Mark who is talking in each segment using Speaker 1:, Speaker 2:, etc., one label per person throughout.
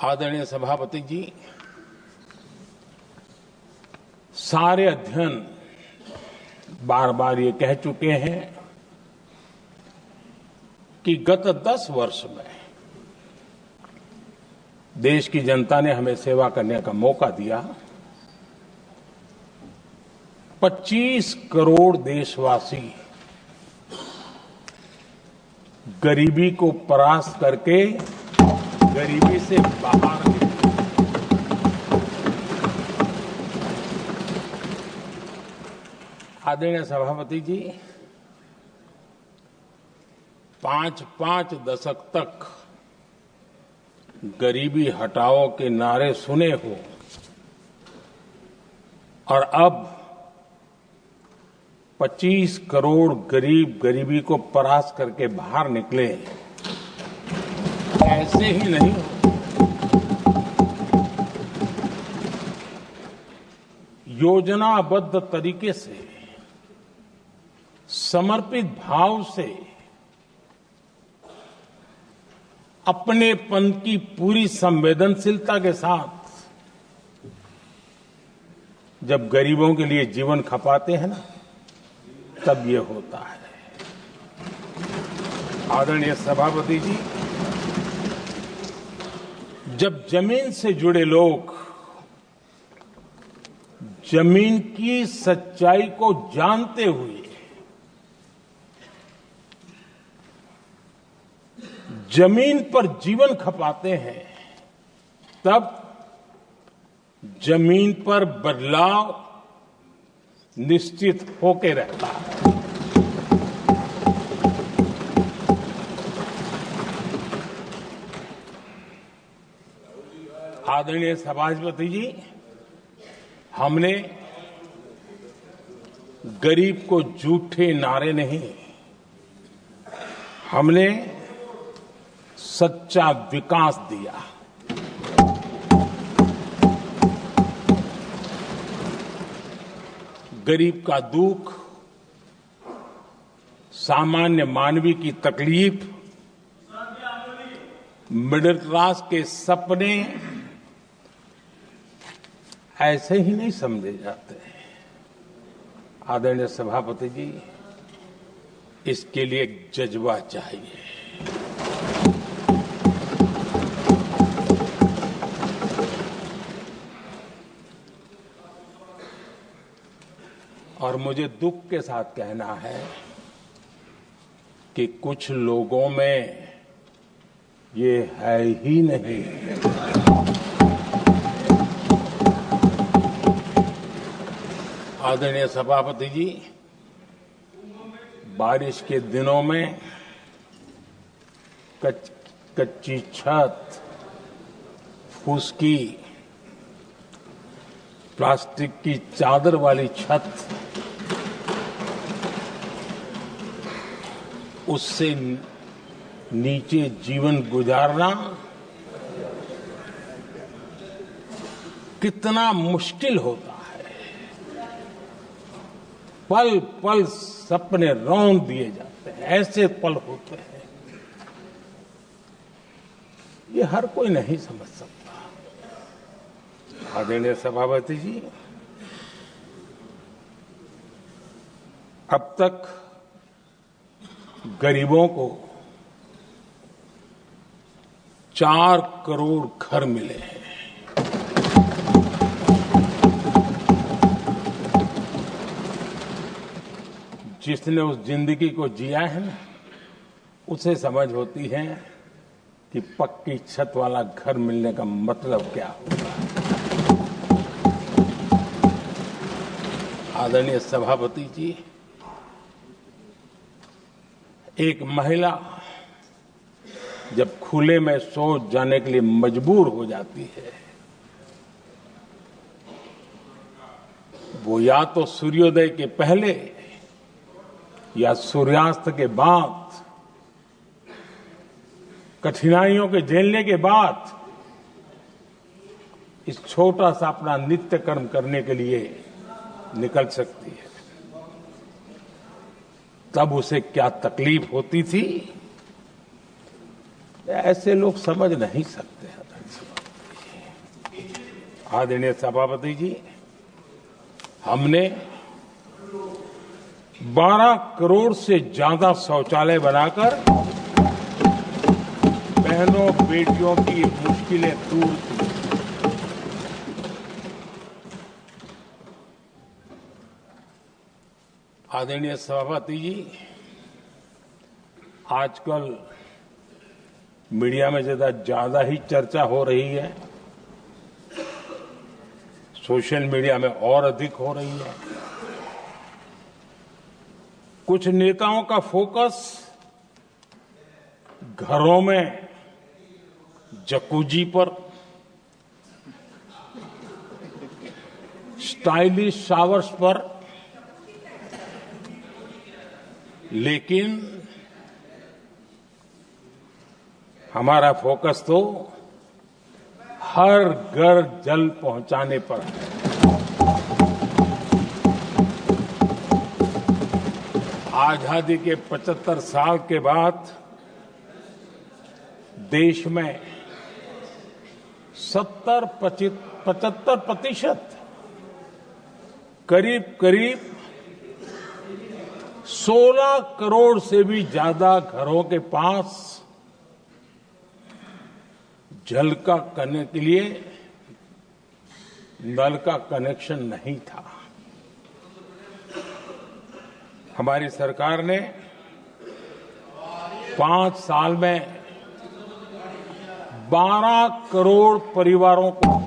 Speaker 1: आदरणीय सभापति जी, सारे अध्ययन बार बार ये कह चुके हैं कि गत 10 वर्ष में देश की जनता ने हमें सेवा करने का मौका दिया। 25 करोड़ देशवासी गरीबी को परास्त करके गरीबी से बाहर निकले। आदरणीय सभापति जी, 5 दशक तक गरीबी हटाओ के नारे सुने हो और अब 25 करोड़ गरीब गरीबी को परास्त करके बाहर निकले, ऐसे ही नहीं हो। योजनाबद्ध तरीके से, समर्पित भाव से, अपनेपन की पूरी संवेदनशीलता के साथ जब गरीबों के लिए जीवन खपाते हैं ना, तब ये होता है। आदरणीय सभापति जी, जब जमीन से जुड़े लोग जमीन की सच्चाई को जानते हुए जमीन पर जीवन खपाते हैं, तब जमीन पर बदलाव निश्चित होके रहता है। आदरणीय सभापति जी, हमने गरीब को झूठे नारे नहीं, हमने सच्चा विकास दिया। गरीब का दुख, सामान्य मानवी की तकलीफ, मिडिल क्लास के सपने ऐसे ही नहीं समझे जाते हैं। आदरणीय सभापति जी, इसके लिए एक जज्बा चाहिए। और मुझे दुख के साथ कहना है कि कुछ लोगों में ये है ही नहीं। आदरणीय सभापति जी, बारिश के दिनों में कच्ची छत, फुसकी, प्लास्टिक की चादर वाली छत, उससे नीचे जीवन गुजारना कितना मुश्किल होता है। पल पल सपने रौंद दिए जाते हैं, ऐसे पल होते हैं, ये हर कोई नहीं समझ सकता। आदरणीय सभापति जी, अब तक गरीबों को 4 करोड़ घर मिले हैं। जिसने उस जिंदगी को जिया है ना, उसे समझ होती है कि पक्की छत वाला घर मिलने का मतलब क्या होता है। आदरणीय सभापति जी, एक महिला जब खुले में शौच जाने के लिए मजबूर हो जाती है, वो या तो सूर्योदय के पहले या सूर्यास्त के बाद, कठिनाइयों के झेलने के बाद, इस छोटा सा अपना नित्य कर्म करने के लिए निकल सकती है। तब उसे क्या तकलीफ होती थी, ऐसे लोग समझ नहीं सकते हैं। आदरणीय सभापति जी, हमने 12 करोड़ से ज्यादा शौचालय बनाकर बहनों बेटियों की मुश्किलें दूर की। आदरणीय सभापति जी, आजकल मीडिया में ज्यादा ही चर्चा हो रही है, सोशल मीडिया में और अधिक हो रही है। कुछ नेताओं का फोकस घरों में जकूजी पर, स्टाइलिश शावर्स पर, लेकिन हमारा फोकस तो हर घर जल पहुंचाने पर है। आजादी के 75 साल के बाद देश में 75% करीब 16 करोड़ से भी ज्यादा घरों के पास जल का करने के लिए नल का कनेक्शन नहीं था। हमारी सरकार ने 5 साल में 12 करोड़ परिवारों को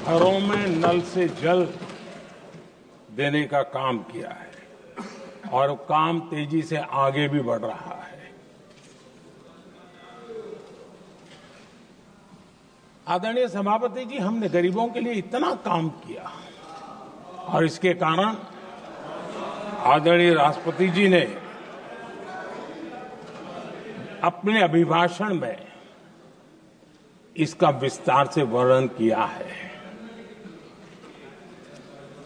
Speaker 1: घरों में नल से जल देने का काम किया है और काम तेजी से आगे भी बढ़ रहा है। आदरणीय सभापति जी, हमने गरीबों के लिए इतना काम किया और इसके कारण आदरणीय राष्ट्रपति जी ने अपने अभिभाषण में इसका विस्तार से वर्णन किया है।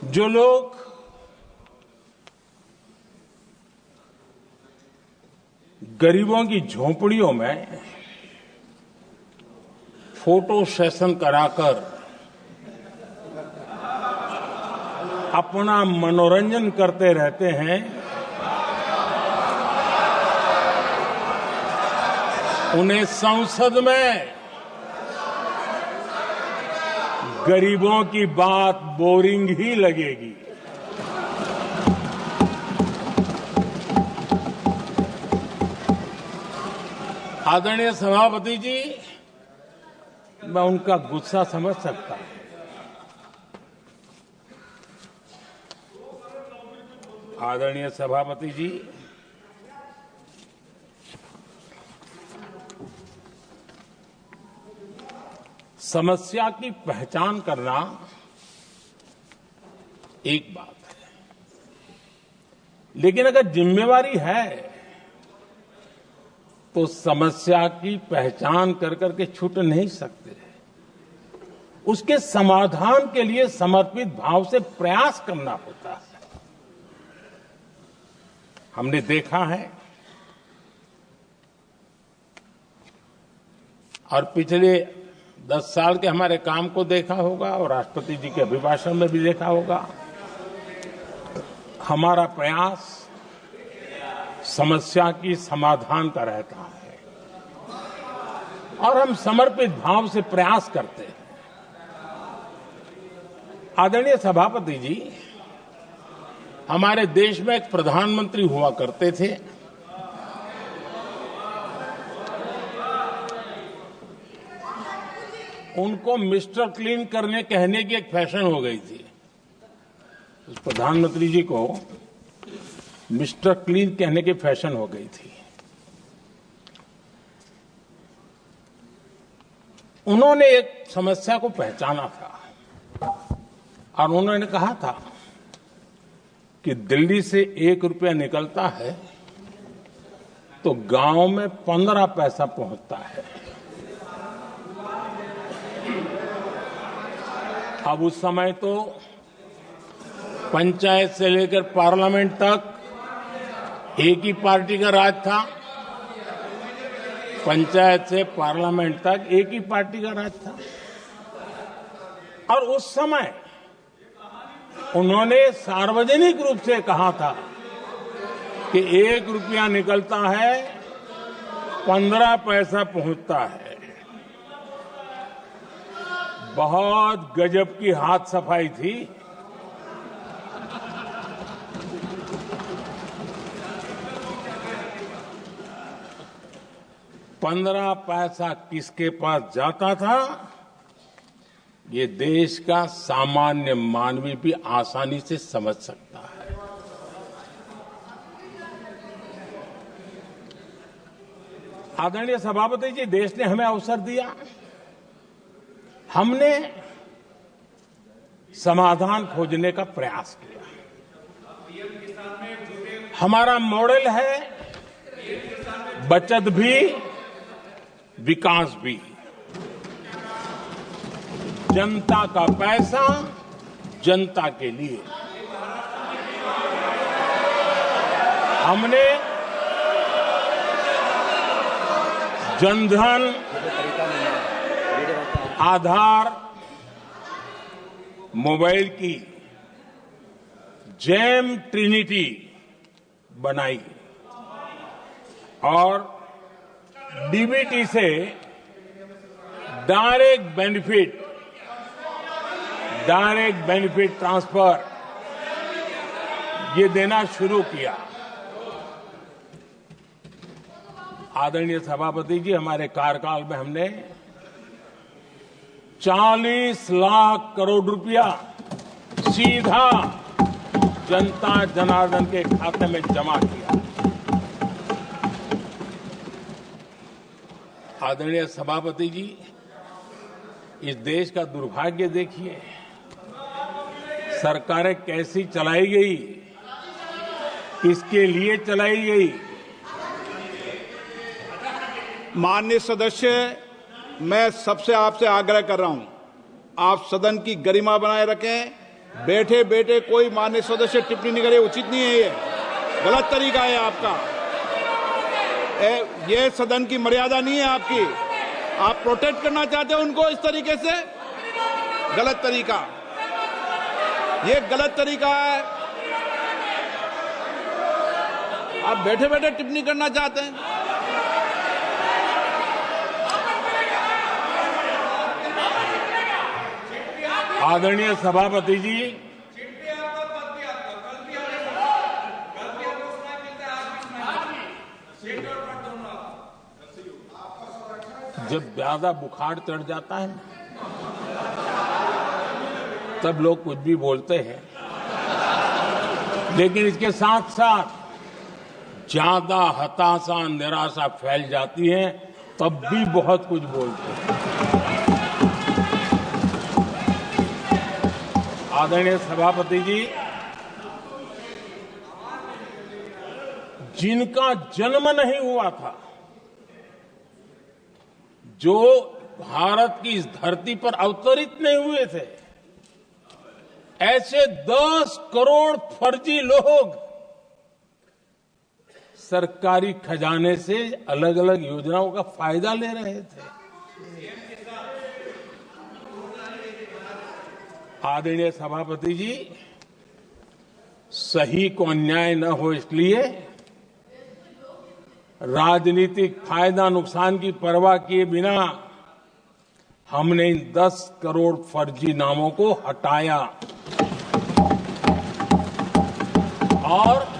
Speaker 1: जो लोग गरीबों की झोंपड़ियों में फोटो सेशन कराकर अपना मनोरंजन करते रहते हैं, उन्हें संसद में गरीबों की बात बोरिंग ही लगेगी। आदरणीय सभापति जी, मैं उनका गुस्सा समझ सकता हूं। आदरणीय सभापति जी, समस्या की पहचान करना एक बात है, लेकिन अगर जिम्मेवारी है तो समस्या की पहचान कर करके छूट नहीं सकते। उसके समाधान के लिए समर्पित भाव से प्रयास करना होता है। हमने देखा है और पिछले 10 साल के हमारे काम को देखा होगा और राष्ट्रपति जी के अभिभाषण में भी देखा होगा। हमारा प्रयास समस्या की समाधान का रहता है और हम समर्पित भाव से प्रयास करते हैं। आदरणीय सभापति जी, हमारे देश में एक प्रधानमंत्री हुआ करते थे। उनको मिस्टर क्लीन करने कहने की एक फैशन हो गई थी। उस प्रधानमंत्री जी को मिस्टर क्लीन कहने की फैशन हो गई थी। उन्होंने एक समस्या को पहचाना था और उन्होंने कहा था कि दिल्ली से 1 रुपया निकलता है तो गांव में 15 पैसा पहुंचता है। अब उस समय तो पंचायत से लेकर पार्लियामेंट तक एक ही पार्टी का राज था पंचायत से पार्लियामेंट तक एक ही पार्टी का राज था। और उस समय उन्होंने सार्वजनिक रूप से कहा था कि 1 रुपया निकलता है 15 पैसा पहुंचता है। बहुत गजब की हाथ सफाई थी। पंद्रह पैसा किसके पास जाता था, ये देश का सामान्य मानवी भी आसानी से समझ सकता है। आदरणीय सभापति जी, देश ने हमें अवसर दिया, हमने समाधान खोजने का प्रयास किया। हमारा मॉडल है बचत भी विकास भी। जनता का पैसा जनता के लिए। हमने जनधन, आधार, मोबाइल की जेम ट्रिनिटी बनाई और डीबीटी से डायरेक्ट बेनिफिट ट्रांसफर ये देना शुरू किया। आदरणीय सभापति जी, हमारे कार्यकाल में हमने 40 लाख करोड़ रुपया सीधा जनता जनार्दन के खाते में जमा किया। आदरणीय सभापति जी, इस देश का दुर्भाग्य देखिए, सरकारें कैसी चलाई गई, किसके लिए चलाई गई।
Speaker 2: माननीय सदस्य, मैं सबसे आपसे आग्रह कर रहा हूं, आप सदन की गरिमा बनाए रखें। बैठे बैठे कोई माननीय सदस्य टिप्पणी नहीं करे, उचित नहीं है, ये गलत तरीका है आपका। ये सदन की मर्यादा नहीं है आपकी। आप प्रोटेक्ट करना चाहते हो उनको इस तरीके से, गलत तरीका, ये गलत तरीका है। आप बैठे बैठे टिप्पणी करना चाहते हैं।
Speaker 1: आदरणीय सभापति जी, जब ज्यादा बुखार चढ़ जाता है तब लोग कुछ भी बोलते हैं, लेकिन इसके साथ साथ ज्यादा हताशा निराशा फैल जाती है तब भी बहुत कुछ बोलते हैं। आदरणीय सभापति जी, जिनका जन्म नहीं हुआ था, जो भारत की इस धरती पर अवतरित नहीं हुए थे, ऐसे 10 करोड़ फर्जी लोग सरकारी खजाने से अलग अलग योजनाओं का फायदा ले रहे थे। आदरणीय सभापति जी, सही को अन्याय न हो इसलिए राजनीतिक फायदा नुकसान की परवाह किए बिना हमने इन 10 करोड़ फर्जी नामों को हटाया और